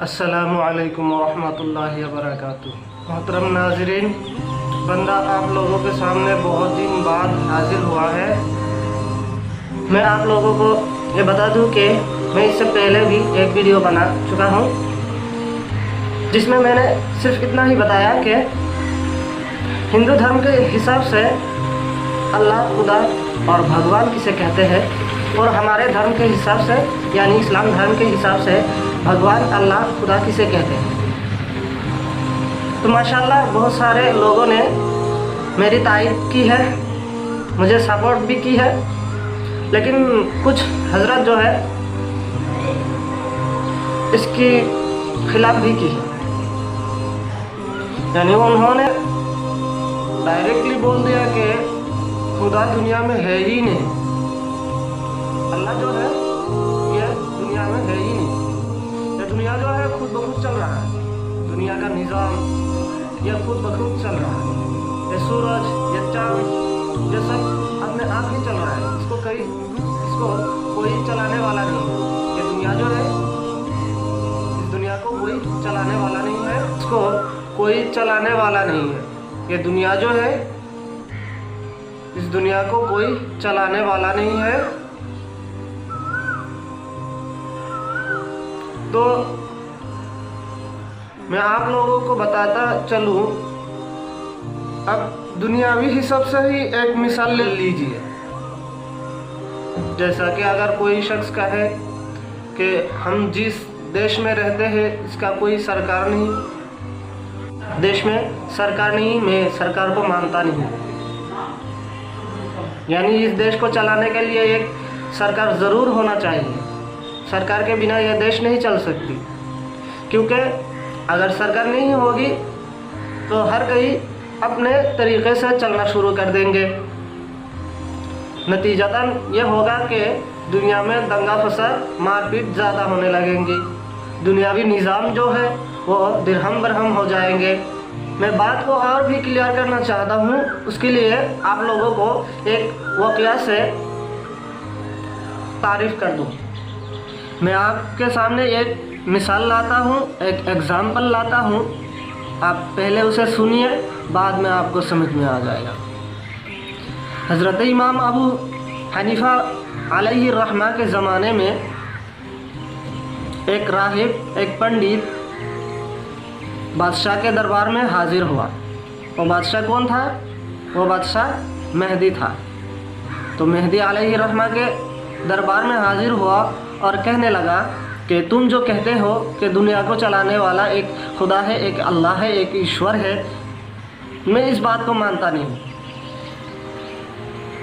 अस्सलामु अलैकुम वरहमतुल्लाहि वबरकातुह। मोहतरम नाज़रीन, बंदा आप लोगों के सामने बहुत दिन बाद हाजिर हुआ है। मैं आप लोगों को ये बता दूं कि मैं इससे पहले भी एक वीडियो बना चुका हूं, जिसमें मैंने सिर्फ इतना ही बताया कि हिंदू धर्म के हिसाब से अल्लाह, खुदा और भगवान किसे कहते हैं, और हमारे धर्म के हिसाब से यानी इस्लाम धर्म के हिसाब से भगवान, अल्लाह, खुदा किसे कहते हैं। तो माशाल्लाह बहुत सारे लोगों ने मेरी तारीफ की है, मुझे सपोर्ट भी की है, लेकिन कुछ हजरत जो है इसकी खिलाफ भी की है। यानी उन्होंने डायरेक्टली बोल दिया कि खुदा दुनिया में है ही नहीं, अल्लाह जो है ये दुनिया में है ही नहीं, ये दुनिया जो है खुद ब खुद चल रहा है, दुनिया का निज़ाम ये खुद ब खुद चल रहा है, ये सूरज, ये चाँद, ये सब अपने आप ही चल रहा है, इसको कोई चलाने वाला नहीं है। ये दुनिया जो है, इस दुनिया को कोई चलाने वाला नहीं है, इसको कोई चलाने वाला नहीं है। ये दुनिया जो है, इस दुनिया को कोई चलाने वाला नहीं है। तो मैं आप लोगों को बताता चलूं, अब दुनियावी हिसाब से ही एक मिसाल ले लीजिए। जैसा कि अगर कोई शख्स कहे कि हम जिस देश में रहते हैं इसका कोई सरकार नहीं, देश में सरकार नहीं, मैं सरकार को मानता नहीं, यानी इस देश को चलाने के लिए एक सरकार ज़रूर होना चाहिए, सरकार के बिना यह देश नहीं चल सकती। क्योंकि अगर सरकार नहीं होगी तो हर कोई अपने तरीक़े से चलना शुरू कर देंगे। नतीजतन यह होगा कि दुनिया में दंगा फसाद, मारपीट ज़्यादा होने लगेंगी, दुनियावी निज़ाम जो है वो दिरहम बरहम हो जाएंगे। मैं बात को और भी क्लियर करना चाहता हूँ, उसके लिए आप लोगों को एक वाक़या से तारीफ़ कर दूँ। मैं आपके सामने एक मिसाल लाता हूँ, एक एग्ज़ाम्पल लाता हूँ, आप पहले उसे सुनिए, बाद में आपको समझ में आ जाएगा। हज़रत इमाम अबू हनीफ़ा अलैहि रहमा के ज़माने में एक राहिब, एक पंडित बादशाह के दरबार में हाजिर हुआ। वो बादशाह कौन था? वो बादशाह मेहदी था। तो मेहदी अलैहि रहमा के दरबार में हाजिर हुआ और कहने लगा कि तुम जो कहते हो कि दुनिया को चलाने वाला एक खुदा है, एक अल्लाह है, एक ईश्वर है, मैं इस बात को मानता नहीं।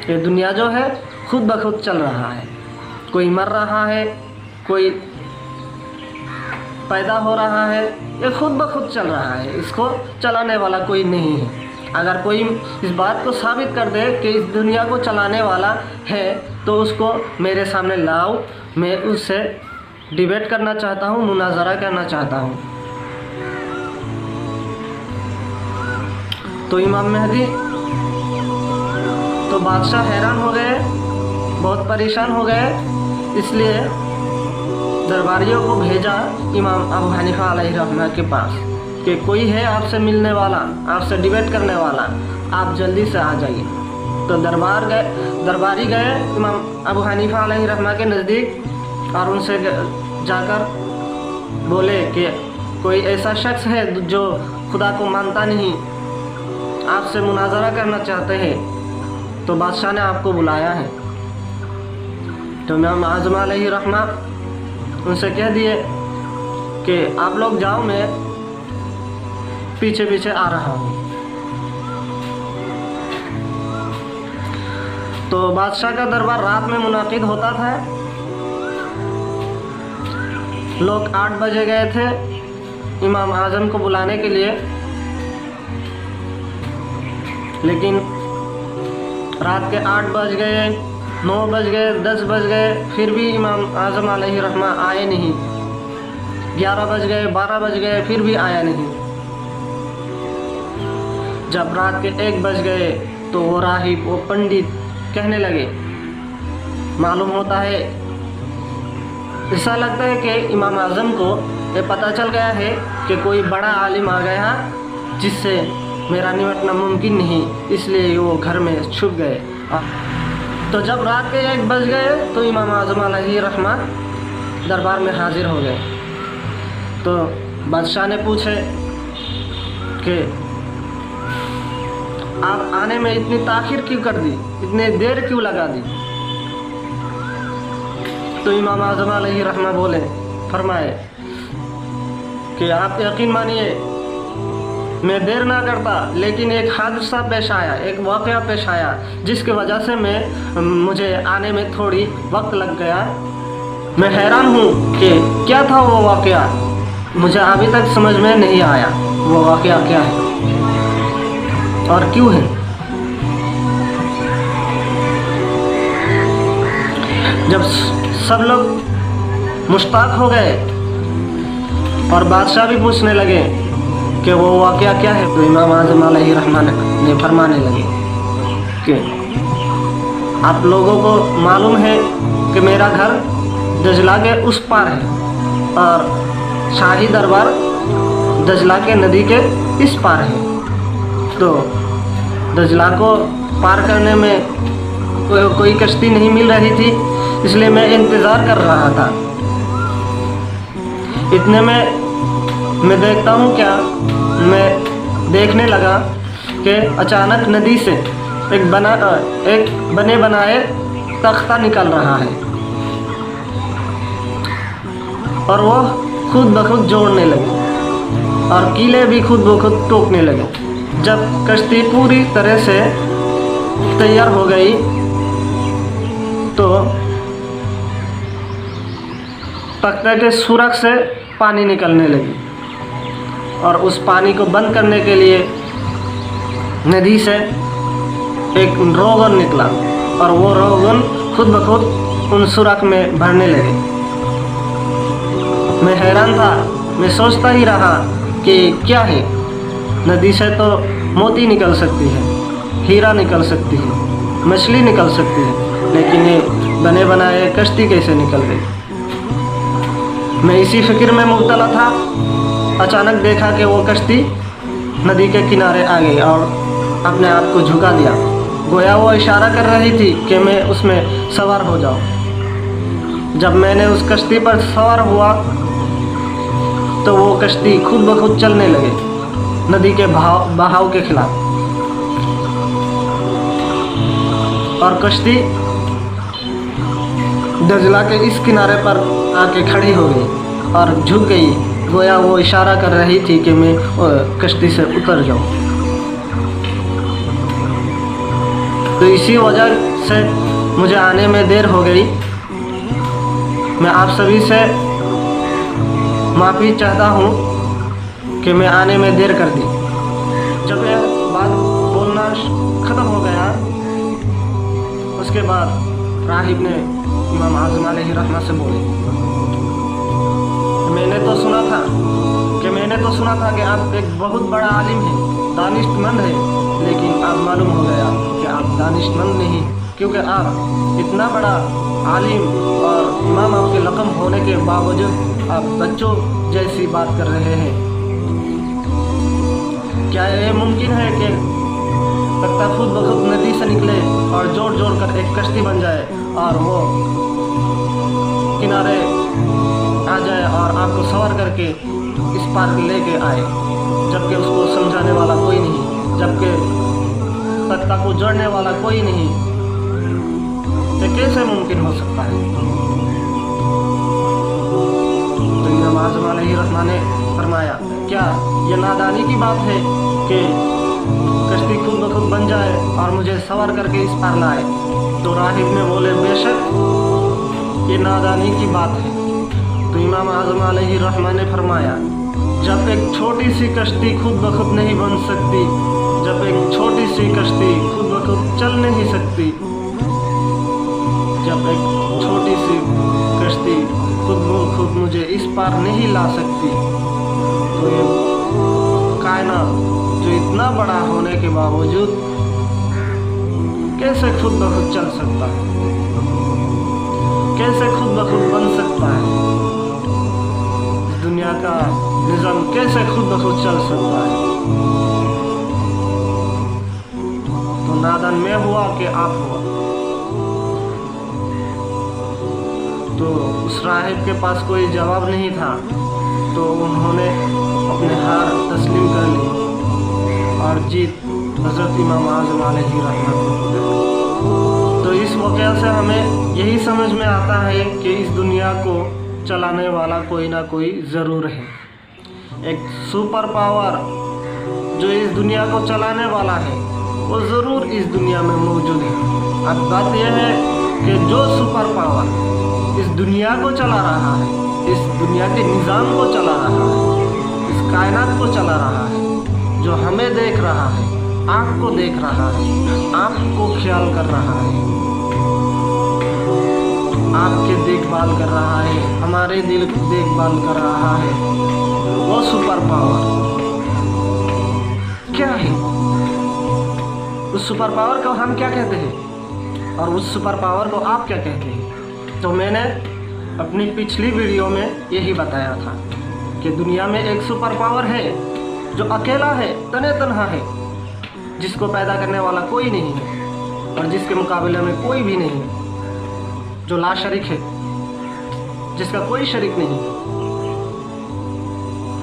ये दुनिया जो है खुद ब खुद चल रहा है, कोई मर रहा है, कोई पैदा हो रहा है, ये खुद ब खुद चल रहा है, इसको चलाने वाला कोई नहीं है। अगर कोई इस बात को साबित कर दे कि इस दुनिया को चलाने वाला है तो उसको मेरे सामने लाओ, मैं उससे डिबेट करना चाहता हूँ, मुनाजरा करना चाहता हूँ। तो इमाम मेहदी, तो बादशाह हैरान हो गए, बहुत परेशान हो गए, इसलिए दरबारियों को भेजा इमाम अबू हनीफ़ा अलैहि रहमा के पास कि कोई है आपसे मिलने वाला, आपसे डिबेट करने वाला, आप जल्दी से आ जाइए। तो दरबारी गए इमाम अबू हनीफ़ा अलैहि रहमा के नज़दीक और उनसे जाकर बोले कि कोई ऐसा शख्स है जो खुदा को मानता नहीं, आपसे मुनाजरा करना चाहते हैं, तो बादशाह ने आपको बुलाया है। तो इमाम आज़म अलैहि रहमा उनसे कह दिए कि आप लोग जाओ, मैं पीछे पीछे आ रहा हूँ। तो बादशाह का दरबार रात में मुनाकिद होता था। लोग 8 बजे गए थे इमाम आज़म को बुलाने के लिए, लेकिन रात के 8 बज गए, 9 बज गए, 10 बज गए, फिर भी इमाम आज़म अलैहि रहमा आए नहीं। 11 बज गए, 12 बज गए, फिर भी आया नहीं। जब रात के 1 बज गए तो वो राहिब, वो पंडित कहने लगे, मालूम होता है, ऐसा लगता है कि इमाम आज़म को ये पता चल गया है कि कोई बड़ा आलिम आ गया जिससे मेरा निपटना मुमकिन नहीं, इसलिए वो घर में छुप गए। तो जब रात के 1 बज गए तो इमाम आज़म अलैहि रहमा दरबार में हाजिर हो गए। तो बादशाह ने पूछे कि आप आने में इतनी ताख़ीर क्यों कर दी, इतनी देर क्यों लगा दी? तो इमाम आज़म अलैहि रहमा फरमाए कि आप यकीन मानिए मैं देर ना करता, लेकिन एक हादसा पेश आया, एक वाक़या पेश आया जिसकी वजह से मुझे आने में थोड़ी वक्त लग गया। मैं हैरान हूँ कि क्या था वो वाक़या, मुझे अभी तक समझ में नहीं आया वो वाक़या क्या है और क्यों है। जब सब लोग मुश्ताक हो गए और बादशाह भी पूछने लगे कि वो वाक़या क्या है, तो इमाम आज़म अलैहि रहमान ने फरमाने लगे कि आप लोगों को मालूम है कि मेरा घर दजला के उस पार है और शाही दरबार दजला के नदी के इस पार है। तो दजला को पार करने में कोई कश्ती नहीं मिल रही थी, इसलिए मैं इंतज़ार कर रहा था। इतने में मैं देखता हूँ क्या, मैं देखने लगा कि अचानक नदी से एक बने बनाए तख्ता निकल रहा है और वो खुद ब खुद जोड़ने लगे और कीले भी खुद ब खुद टोकने लगे। जब कश्ती पूरी तरह से तैयार हो गई तो तख्ते के सुरख से पानी निकलने लगी और उस पानी को बंद करने के लिए नदी से एक रोगन निकला और वो रोगन खुद ब खुद उन सुरख में भरने लगे। मैं हैरान था, मैं सोचता ही रहा कि क्या है, नदी से तो मोती निकल सकती है, हीरा निकल सकती है, मछली निकल सकती है, लेकिन ये बने बनाए कश्ती कैसे निकल गई। मैं इसी फिक्र में मुब्तला था, अचानक देखा कि वो कश्ती नदी के किनारे आ गई और अपने आप को झुका दिया, गोया वो इशारा कर रही थी कि मैं उसमें सवार हो जाऊं। जब मैंने उस कश्ती पर सवार हुआ तो वो कश्ती खुद ब खुद चलने लगे नदी के बहाव के खिलाफ और कश्ती दजला के इस किनारे पर आके खड़ी हो गई और झुक गई, गोया वो इशारा कर रही थी कि मैं कश्ती से उतर जाऊं। तो इसी वजह से मुझे आने में देर हो गई। मैं आप सभी से माफ़ी चाहता हूँ कि मैं आने में देर कर दी। जब यह बात बोलना ख़त्म हो गया, उसके बाद राहिब ने इमाम आज़म अलैहि रहमा से बोले, मैंने तो सुना था कि आप एक बहुत बड़ा आलिम हैं, दानिशमंद हैं, लेकिन अब मालूम हो गया कि आप दानिशमंद नहीं, क्योंकि आप इतना बड़ा आलिम और इमाम आपके लक़ब होने के बावजूद आप बच्चों जैसी बात कर रहे हैं। क्या ये मुमकिन है कि तख्ता खुद ब खुद नदी से निकले और जोड़ कर एक कश्ती बन जाए और वो किनारे आ जाए और आपको सवार करके इस पार लेके आए, जबकि उसको समझाने वाला कोई नहीं, जबकि तख्ता को जोड़ने वाला कोई नहीं? ये कैसे मुमकिन हो सकता है? तो इमाम आज़म अलैहि रहमा ने फरमाया, क्या ये नादानी की बात है कि कश्ती खुद ब खुद बन जाए और मुझे सवार करके इस पार लाए? तो राहिब ने बोले, बेशक ये नादानी की बात है। तो इमाम आज़म अलैहि रहमा ने फरमाया, जब एक छोटी सी कश्ती खुद ब खुद नहीं बन सकती, जब एक छोटी सी कश्ती खुद ब खुद चल नहीं सकती, जब एक छोटी सी कश्ती खुद ब खुद मुझे इस पार नहीं ला सकती, तो ये कायनात जो इतना बड़ा होने के बावजूद कैसे खुद ब खुद चल सकता है, कैसे खुद ब खुद बन सकता है? इस दुनिया का निज़ाम कैसे खुद ब खुद चल सकता है। तो नादान मैं हुआ कि आप हुआ। तो उस राहिब के पास कोई जवाब नहीं था, तो उन्होंने अपने हार तस्लीम कर ली और जीत हज़रत इमाम आज़म अलैहि रहमतुल्लाह। तो इस वाक़या से हमें यही समझ में आता है कि इस दुनिया को चलाने वाला कोई ना कोई ज़रूर है। एक सुपर पावर जो इस दुनिया को चलाने वाला है वो ज़रूर इस दुनिया में मौजूद है। अब बात यह है कि जो सुपर पावर इस दुनिया को चला रहा है, इस दुनिया के निज़ाम को चला रहा है, इस कायनात को चला रहा है, जो हमें देख रहा है, आपको देख रहा है, आपको ख्याल कर रहा है, आपके देखभाल कर रहा है, हमारे दिल की देखभाल कर रहा है, वो सुपर पावर क्या है? उस सुपर पावर को हम क्या कहते हैं और उस सुपर पावर को आप क्या कहते हैं? तो मैंने अपनी पिछली वीडियो में यही बताया था कि दुनिया में एक सुपर पावर है जो अकेला है, तने तन्हा है, जिसको पैदा करने वाला कोई नहीं है और जिसके मुकाबले में कोई भी नहीं है, जो ला शरीक है, जिसका कोई शरीक नहीं है।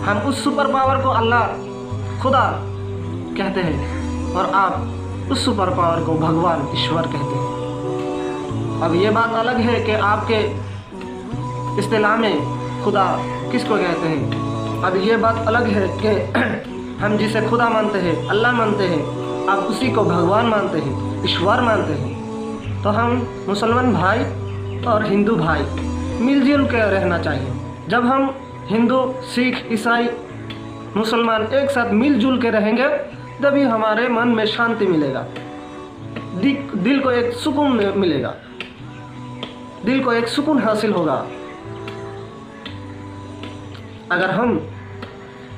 हम उस सुपर पावर को अल्लाह, खुदा कहते हैं और आप उस सुपर पावर को भगवान, ईश्वर कहते हैं। अब ये बात अलग है कि आपके इस्तिलाह में खुदा किसको कहते हैं। अब ये बात अलग है कि हम जिसे खुदा मानते हैं, अल्लाह मानते हैं, आप उसी को भगवान मानते हैं, ईश्वर मानते हैं। तो हम मुसलमान भाई और हिंदू भाई मिलजुल कर रहना चाहिए। जब हम हिंदू, सिख, ईसाई, मुसलमान एक साथ मिलजुल के रहेंगे तभी हमारे मन में शांति मिलेगा, दिल को एक सुकून मिलेगा, दिल को एक सुकून हासिल होगा। अगर हम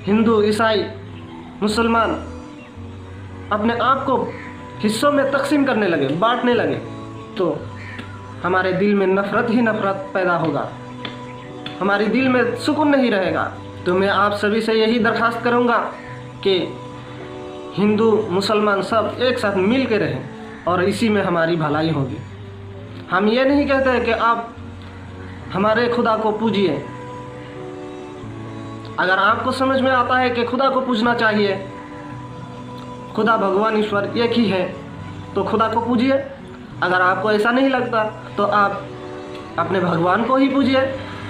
हिंदू, ईसाई, मुसलमान अपने आप को हिस्सों में तकसीम करने लगे, बांटने लगे, तो हमारे दिल में नफ़रत ही नफ़रत पैदा होगा, हमारे दिल में सुकून नहीं रहेगा। तो मैं आप सभी से यही दरख्वास्त करूँगा कि हिंदू, मुसलमान सब एक साथ मिल के रहें और इसी में हमारी भलाई होगी। हम ये नहीं कहते कि आप हमारे खुदा को पूजिए। अगर आपको समझ में आता है कि खुदा को पूजना चाहिए, खुदा, भगवान, ईश्वर एक ही है, तो खुदा को पूजिए। अगर आपको ऐसा नहीं लगता तो आप अपने भगवान को ही पूजिए,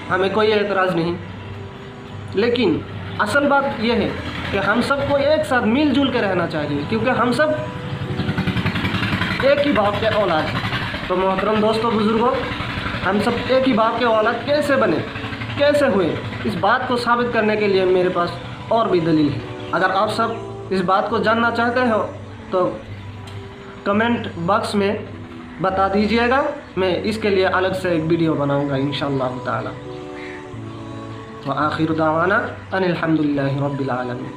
हमें कोई एतराज़ नहीं। लेकिन असल बात यह है कि हम सबको एक साथ मिलजुल के रहना चाहिए, क्योंकि हम सब एक ही बाप के औलाद हैं। तो मोहतरम दोस्तों, बुज़ुर्गों, हम सब एक ही बाप के औलाद कैसे बने, कैसे हुए, इस बात को साबित करने के लिए मेरे पास और भी दलील है। अगर आप सब इस बात को जानना चाहते हो तो कमेंट बॉक्स में बता दीजिएगा, मैं इसके लिए अलग से एक वीडियो बनाऊंगा इंशाअल्लाह ताला। व आखिर दावाना अनिल हम्दुलिल्लाहि रब्बिल आलमीन।